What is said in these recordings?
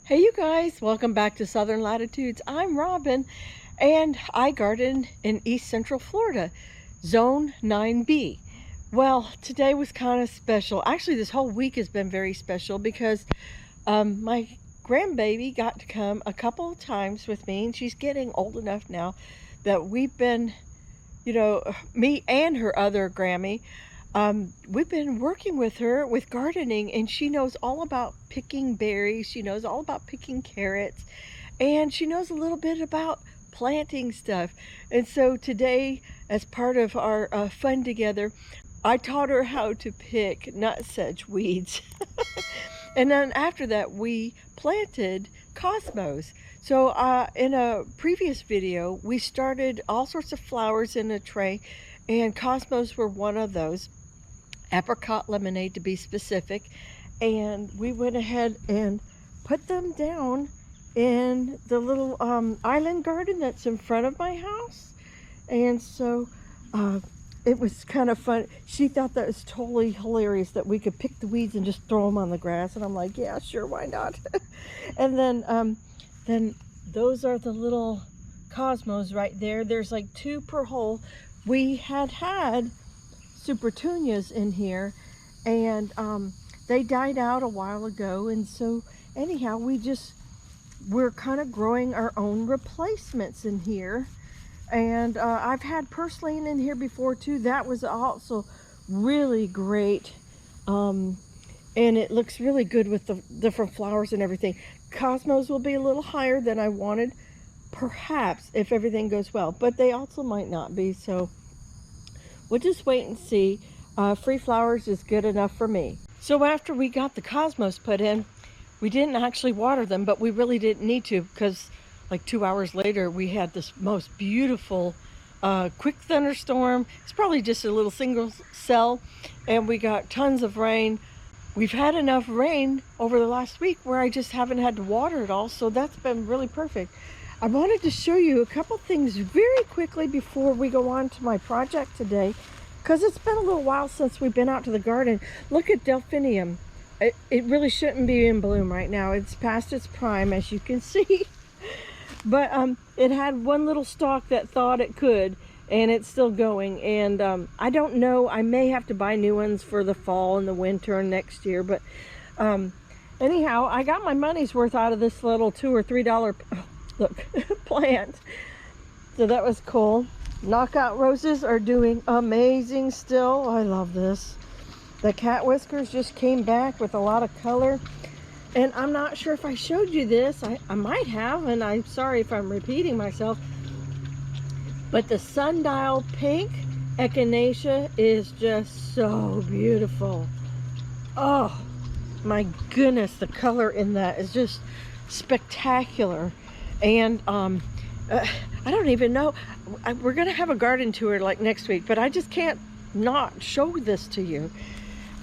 Hey you guys, welcome back to Southern Latitudes. I'm Robin and I garden in East Central Florida, Zone 9B. Well, today was kind of special. Actually, this whole week has been very special because my grandbaby got to come a couple of times with me, and she's getting old enough now that we've been, me and her other Grammy, we've been working with her with gardening, and she knows all about picking berries. She knows all about picking carrots, and she knows a little bit about planting stuff. And so today, as part of our fun together, I taught her how to pick nutsedge weeds. And then after that, we planted cosmos. So in a previous video, we started all sorts of flowers in a tray, and cosmos were one of those. Apricot lemonade to be specific. And we went ahead and put them down in the little island garden that's in front of my house. And so it was kind of fun. She thought that was totally hilarious that we could pick the weeds and just throw them on the grass. And I'm like, yeah, sure, why not? And then those are the little cosmos right there. There's like 2 per hole. We had supertunias in here, and they died out a while ago. And so anyhow, we're kind of growing our own replacements in here. And I've had purslane in here before too. That was also really great. And it looks really good with the different flowers and everything. Cosmos will be a little higher than I wanted, perhaps, if everything goes well. But they also might not be, so we'll just wait and see. Free flowers is good enough for me. So after we got the cosmos put in, we didn't actually water them, but we really didn't need to, because like 2 hours later, we had this most beautiful quick thunderstorm. It's probably just a little single cell, and we got tons of rain. We've had enough rain over the last week where I just haven't had to water it all, so that's been really perfect. I wanted to show you a couple things very quickly before we go on to my project today, because it's been a little while since we've been out to the garden. Look at delphinium. It really shouldn't be in bloom right now. It's past its prime, as you can see. But it had one little stalk that thought it could, and it's still going. And I don't know, I may have to buy new ones for the fall and the winter and next year. But anyhow, I got my money's worth out of this little $2 or $3 plant. So that was cool. Knockout roses are doing amazing still. I love this. The cat whiskers just came back with a lot of color. And I'm not sure if I showed you this. I might have, and I'm sorry if I'm repeating myself. But the sundial pink echinacea is just so beautiful. Oh my goodness, the color in that is just spectacular. And I don't even know. We're gonna have a garden tour like next week, but I just can't not show this to you.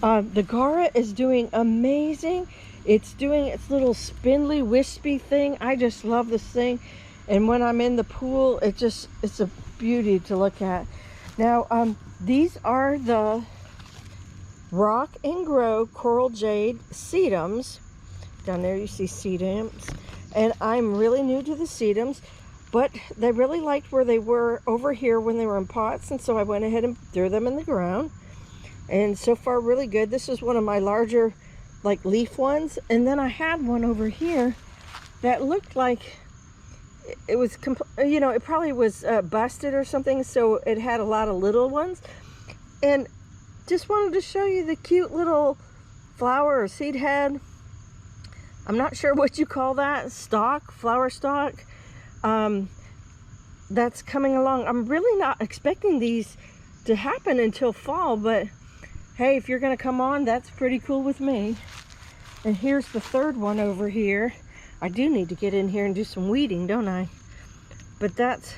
The Gara is doing amazing. It's doing its little spindly, wispy thing. I just love this thing. And when I'm in the pool, it's a beauty to look at. Now, these are the Rock and Grow Coral Jade sedums. Down there you see sedums. And I'm really new to the sedums, but they really liked where they were over here when they were in pots. And so I went ahead and threw them in the ground. And so far, really good. This is one of my larger like leaf ones, and then I had one over here that looked like it was it probably was busted or something, so it had a lot of little ones. And just wanted to show you the cute little flower or seed head. I'm not sure what you call that, flower stalk, that's coming along. I'm really not expecting these to happen until fall, but hey, if you're gonna come on, that's pretty cool with me. And here's the third one over here. I do need to get in here and do some weeding, don't I? But that's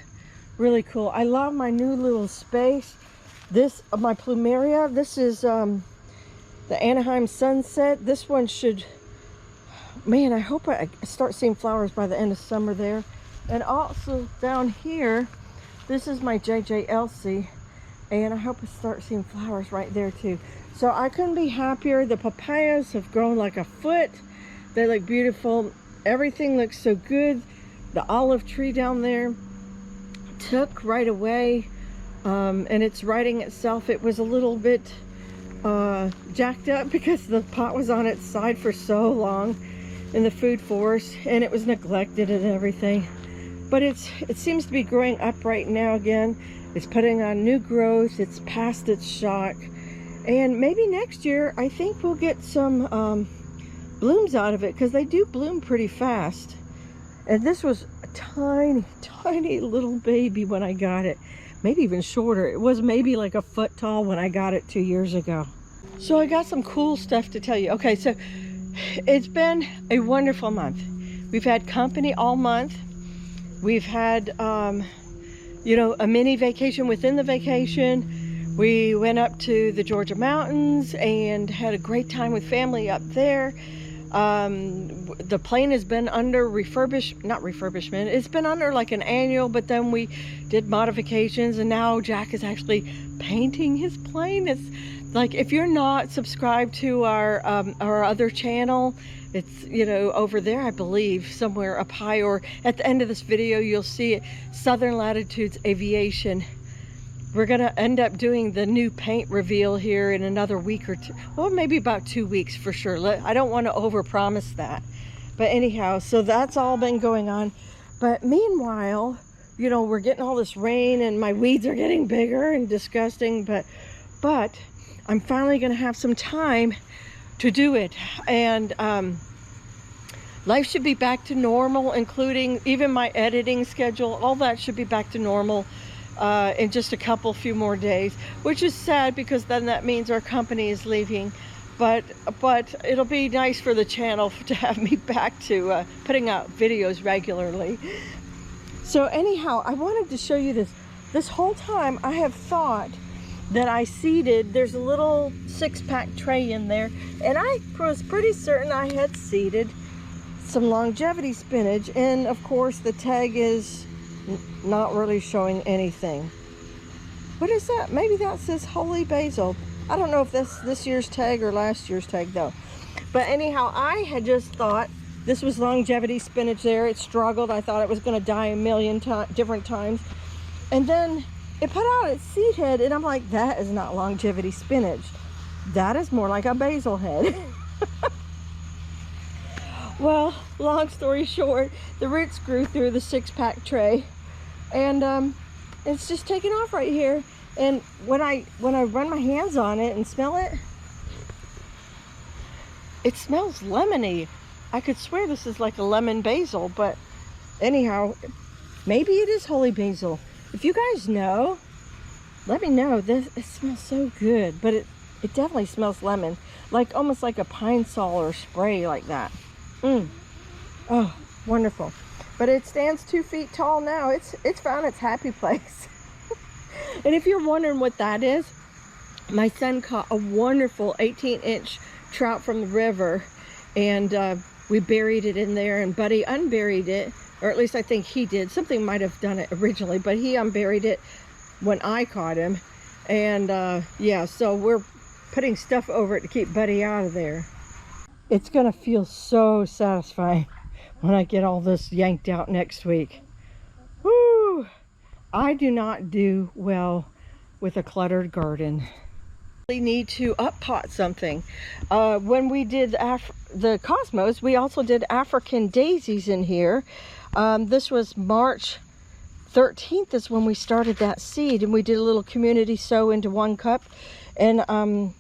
really cool. I love my new little space. This, my plumeria, this is the Anaheim Sunset. This one should, man, I hope I start seeing flowers by the end of summer there. And also down here, this is my JJ Elsie. And I hope I start seeing flowers right there too. So I couldn't be happier. The papayas have grown like a foot. They look beautiful. everything looks so good. The olive tree down there took right away, and it's righting itself. It was a little bit jacked up because the pot was on its side for so long in the food forest, and it was neglected and everything. But it seems to be growing up right now again. It's putting on new growth. It's past its shock, and maybe next year I think we'll get some blooms out of it, because they do bloom pretty fast. And this was a tiny little baby when I got it, maybe even shorter. It was maybe like a foot tall when I got it 2 years ago. So I got some cool stuff to tell you. Okay, so it's been a wonderful month. We've had company all month. We've had you know, a mini vacation within the vacation. We went up to the Georgia mountains and had a great time with family up there. The plane has been under not refurbishment, it's been under like an annual, but then we did modifications, and now Jack is actually painting his plane. It's like, if you're not subscribed to our other channel, it's, you know, over there, I believe, somewhere up high, or at the end of this video, you'll see it, Southern Latitudes Aviation. We're gonna end up doing the new paint reveal here in another week or two. Well, maybe about 2 weeks for sure. I don't want to overpromise that. But anyhow, so that's all been going on. But meanwhile, you know, we're getting all this rain and my weeds are getting bigger and disgusting. But I'm finally gonna have some time to do it. And life should be back to normal, including even my editing schedule. All that should be back to normal in just a few more days, which is sad, because then that means our company is leaving. But it'll be nice for the channel to have me back to putting out videos regularly. So anyhow, I wanted to show you this. This whole time I have thought that I seeded, there's a little 6-pack tray in there, and I was pretty certain I had seeded some longevity spinach, and of course the tag is not really showing anything. What is that? Maybe that says holy basil. I don't know if that's this year's tag or last year's tag though. But anyhow, I had just thought this was longevity spinach there. It struggled. I thought it was going to die a million different times. And then it put out its seed head, and I'm like, that is not longevity spinach. That is more like a basil head. Well, long story short, the roots grew through the 6-pack tray, and it's just taking off right here. And when I run my hands on it and smell it, it smells lemony. I could swear this is like a lemon basil, but anyhow, maybe it is holy basil. If you guys know, let me know. It smells so good, but it definitely smells lemon, like almost like a pine sol or spray like that. Oh, wonderful. But it stands 2 feet tall now. It's found its happy place. And if you're wondering what that is, my son caught a wonderful 18-inch trout from the river, and we buried it in there, and Buddy unburied it, or at least I think he did. Something might have done it originally, but he unburied it when I caught him. And yeah, so we're putting stuff over it to keep Buddy out of there. It's gonna feel so satisfying when I get all this yanked out next week. Woo! I do not do well with a cluttered garden. We need to up pot something. When we did the cosmos, we also did African daisies in here. This was March 13th is when we started that seed, and we did a little community sow into 1 cup. And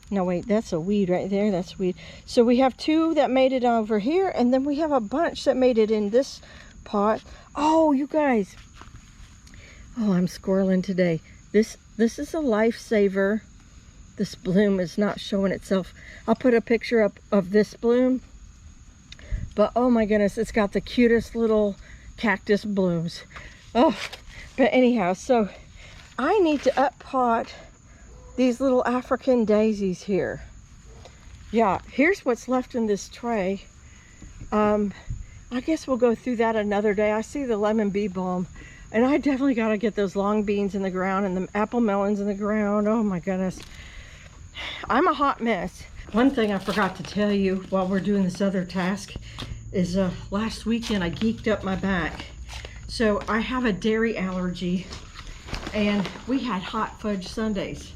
no wait, that's a weed right there. That's a weed. So we have 2 that made it over here, and then we have a bunch that made it in this pot. Oh, you guys. Oh, I'm squirreling today. This is a lifesaver. This bloom is not showing itself. I'll put a picture up of this bloom. But oh my goodness, it's got the cutest little cactus blooms. Oh, but anyhow, so I need to up pot these little African daisies here. Yeah, here's what's left in this tray. I guess we'll go through that another day. I see the lemon bee balm, and I definitely got to get those long beans in the ground and the apple melons in the ground. Oh my goodness, I'm a hot mess. One thing I forgot to tell you while we're doing this other task is last weekend I geeked up my back. So I have a dairy allergy, and we had hot fudge sundaes.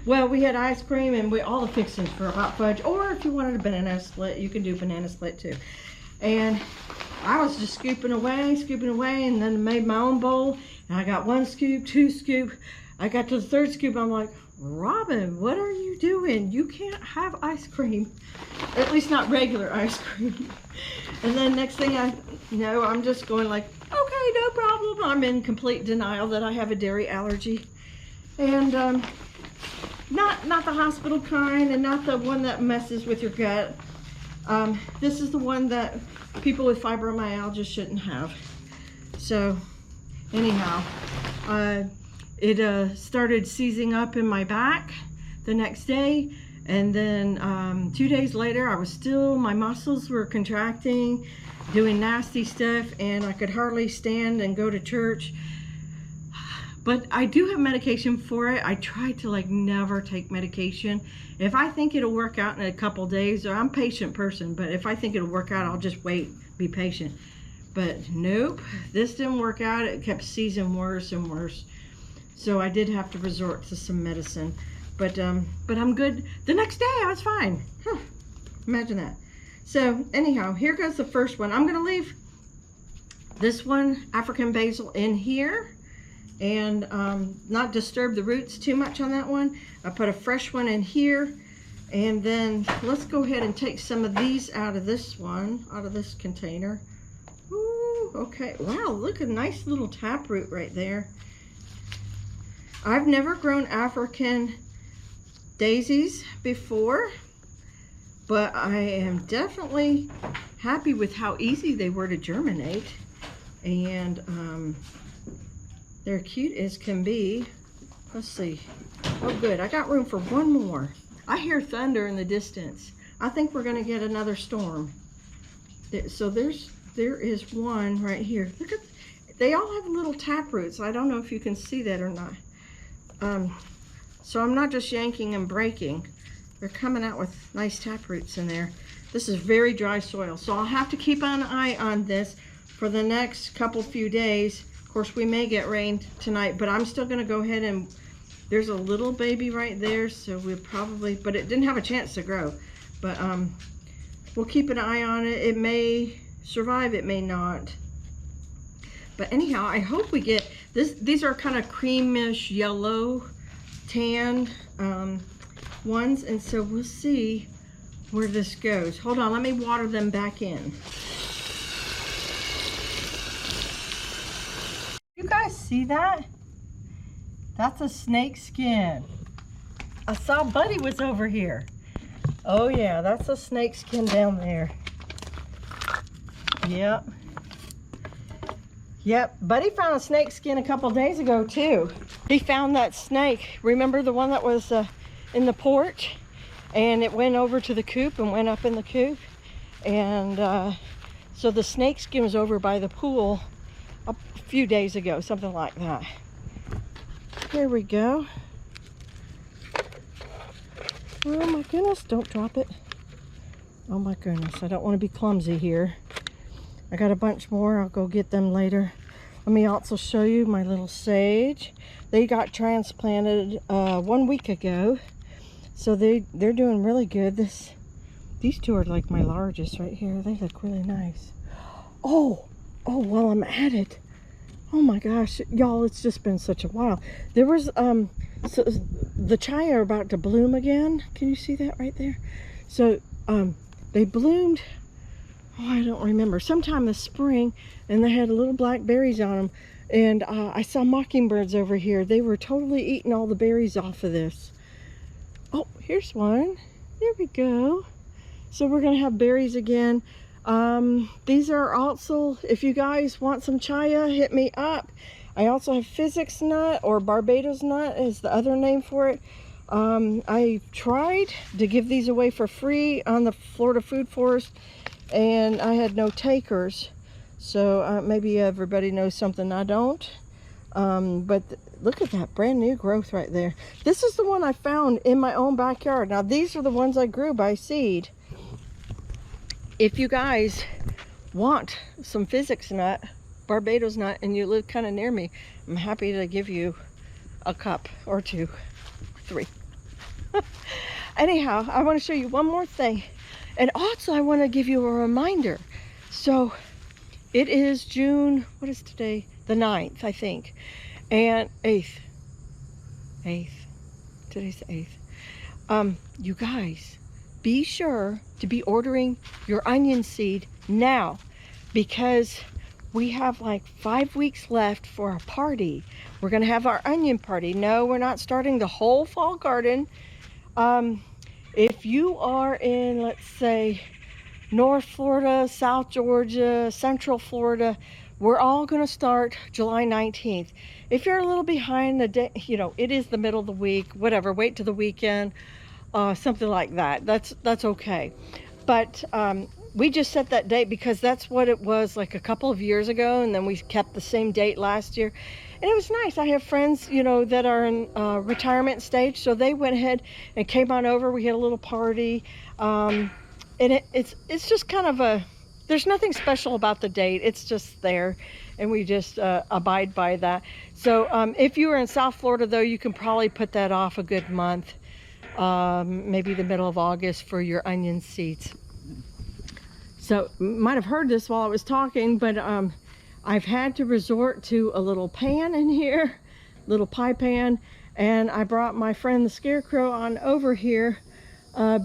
Well, we had ice cream and all the fixings for hot fudge, or if you wanted a banana split, you can do banana split too. And I was just scooping away, and then made my own bowl. And I got 1 scoop, 2 scoop. I got to the 3rd scoop, I'm like, Robin, what are you doing? You can't have ice cream. At least not regular ice cream. And then next thing I know, I'm just going like, okay, no problem. I'm in complete denial that I have a dairy allergy. And not the hospital kind, and not the one that messes with your gut. This is the one that people with fibromyalgia shouldn't have. So anyhow, it started seizing up in my back the next day, and then 2 days later my muscles were contracting, doing nasty stuff, and I could hardly stand and go to church. But I do have medication for it. I try to like never take medication. If I think it'll work out in a couple days, or I'm a patient person, but if I think it'll work out, I'll just wait, be patient. But nope, this didn't work out. It kept seizing worse and worse. So I did have to resort to some medicine. But I'm good. The next day I was fine. Imagine that. So anyhow, here goes the first one. I'm gonna leave this one, African basil, in here, and not disturb the roots too much on that one. I put a fresh one in here, and then let's go ahead and take some of these out of this one, out of this container. Ooh, okay, wow, look, a nice little taproot right there. I've never grown African daisies before, but I am definitely happy with how easy they were to germinate, and they're cute as can be. Let's see. Oh good, I got room for one more. I hear thunder in the distance. I think we're gonna get another storm. So there is one right here. Look at, they all have little taproots. I don't know if you can see that or not. So I'm not just yanking and breaking. They're coming out with nice taproots in there. This is very dry soil, so I'll have to keep an eye on this for the next few days. Of course, we may get rain tonight, but I'm still gonna go ahead and, there's a little baby right there, so we'll probably, but it didn't have a chance to grow. But we'll keep an eye on it. It may survive, it may not. But anyhow, I hope we get this. These are kind of creamish yellow tan ones, and so we'll see where this goes. Hold on, let me water them back in. You guys see that? That's a snake skin. I saw Buddy was over here. Oh yeah, that's a snake skin down there. Yep. Yep, Buddy found a snake skin a couple days ago too. He found that snake. Remember the one that was in the porch? And it went over to the coop and went up in the coop. And so the snake skin was over by the pool a few days ago, something like that. Here we go. Oh my goodness, don't drop it. Oh my goodness, I don't want to be clumsy here. I got a bunch more, I'll go get them later. Let me also show you my little sage. They got transplanted 1 week ago. So they're doing really good. These two are like my largest right here. They look really nice. Oh, while I'm at it. Oh my gosh, y'all, it's just been such a while. There was, so the chai are about to bloom again. Can you see that right there? So they bloomed, oh, I don't remember, sometime this spring, and they had little black berries on them. And I saw mockingbirds over here. They were totally eating all the berries off of this. Oh, here's one. There we go. So we're gonna have berries again. These are also, if you guys want some chaya, hit me up. I also have physics nut, or Barbados nut is the other name for it. I tried to give these away for free on the Florida Food Forest, and I had no takers. So maybe everybody knows something I don't. But look at that brand new growth right there. This is the one I found in my own backyard. Now these are the ones I grew by seed. if you guys want some physics nut, Barbados nut, and you live kind of near me, I'm happy to give you a cup or two, 3. Anyhow, I want to show you one more thing, and also I want to give you a reminder. So it is June, what is today? The 9th, I think, and 8th. Today's the 8th. You guys, be sure to be ordering your onion seed now, because we have like 5 weeks left for a party. We're gonna have our onion party. No, we're not starting the whole fall garden. If you are in, let's say, North Florida, South Georgia, Central Florida, we're all gonna start July 19th. If you're a little behind the day, you know, it is the middle of the week, whatever, wait to the weekend, something like that. That's okay. But we just set that date because that's what it was like a couple of years ago, and then we kept the same date last year. And it was nice. I have friends, you know, that are in retirement stage, so they went ahead and came on over. We had a little party, and it's just kind of a, there's nothing special about the date. It's just there, and we just abide by that. So if you are in South Florida, though, you can probably put that off a good month, maybe the middle of August, for your onion seeds. So you might have heard this while I was talking, but I've had to resort to a little pan in here, little pie pan, and I brought my friend the Scarecrow on over here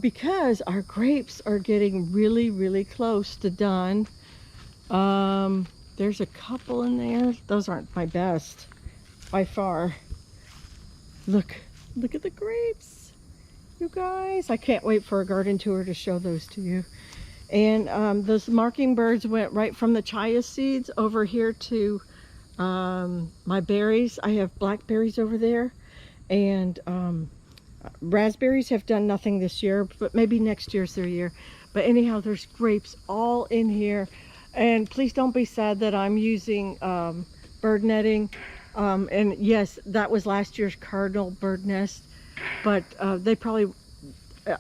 because our grapes are getting really, really close to done. There's a couple in there. Those aren't my best by far. Look at the grapes, you guys. I can't wait for a garden tour to show those to you. And those marking birds went right from the chia seeds over here to my berries. I have blackberries over there, and raspberries have done nothing this year, but maybe next year's their year. But anyhow, there's grapes all in here. And please don't be sad that I'm using bird netting. And yes, that was last year's cardinal bird nest, but they probably,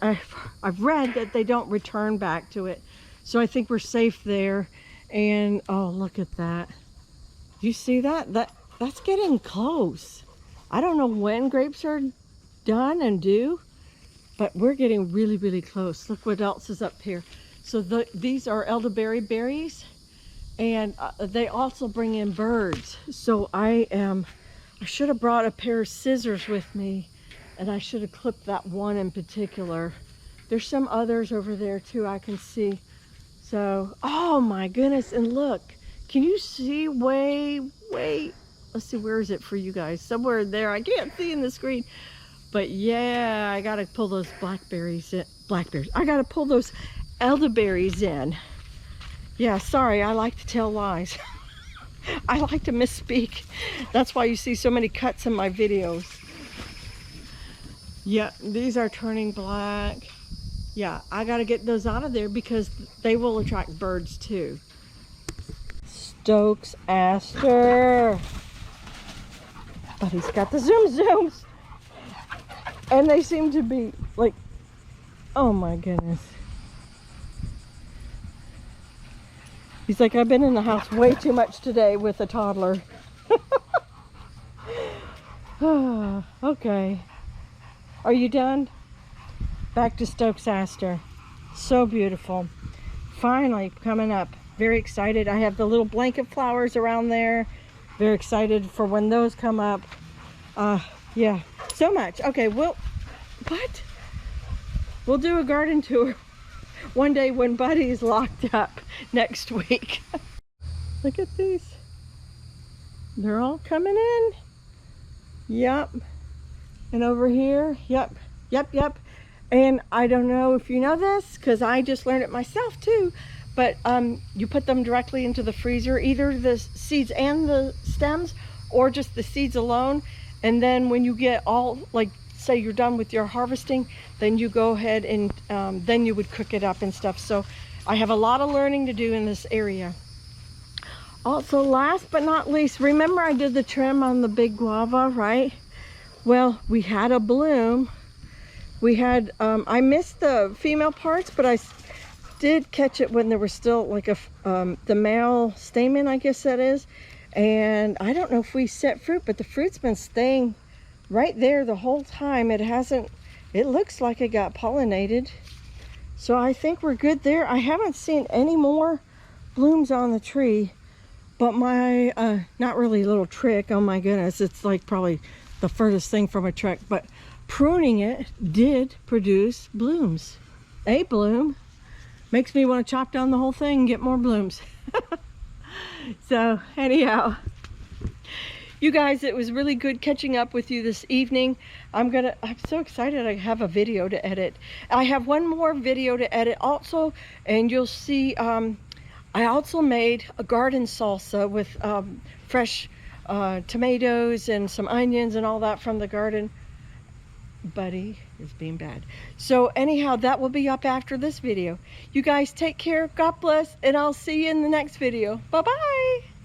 I've read that they don't return back to it, so I think we're safe there. And oh, look at that. You see that? That's getting close. I don't know when grapes are done and due, but we're getting really, really close. Look what else is up here. So these are elderberry berries, and they also bring in birds. So I should have brought a pair of scissors with me, and I should have clipped that one in particular. There's some others over there too, I can see. So, oh my goodness, and look, can you see way, let's see, where is it for you guys? Somewhere there, I can't see in the screen. But yeah, I gotta pull those blackberries in. I gotta pull those elderberries in. Yeah, sorry, I like to tell lies. I like to misspeak. That's why you see so many cuts in my videos. Yeah, these are turning black. Yeah, I gotta get those out of there because they will attract birds too. Stokes aster. But he's got the zooms. And they seem to be like, oh my goodness. He's like, I've been in the house way too much today with a toddler. Okay. Are you done? Back to Stokes aster. So beautiful. Finally coming up. Very excited. I have the little blanket flowers around there. Very excited for when those come up. Yeah, so much. Okay, we'll do a garden tour one day when Buddy's locked up next week. Look at these. They're all coming in. Yep. And over here, yep. And I don't know if you know this, because I just learned it myself too, but you put them directly into the freezer, either the seeds and the stems, or just the seeds alone. And then when you get all, like, say you're done with your harvesting, then you go ahead and then you would cook it up and stuff. So I have a lot of learning to do in this area. Also, last but not least, remember I did the trim on the big guava, right? Well, we had a bloom. We had, I missed the female parts, but did catch it when there was still like the male stamen, I guess that is. And I don't know if we set fruit, but the fruit's been staying right there the whole time. It hasn't, it looks like it got pollinated. So I think we're good there. I haven't seen any more blooms on the tree, but my, not really little trick, oh my goodness, it's like probably the furthest thing from a trick, but pruning it did produce blooms. A bloom makes me want to chop down the whole thing and get more blooms. So anyhow, you guys, it was really good catching up with you this evening. I'm so excited I have a video to edit. I have one more video to edit also, and you'll see I also made a garden salsa with fresh tomatoes and some onions and all that from the garden. Buddy is being bad. So anyhow, that will be up after this video. You guys take care, God bless, and I'll see you in the next video. Bye-bye.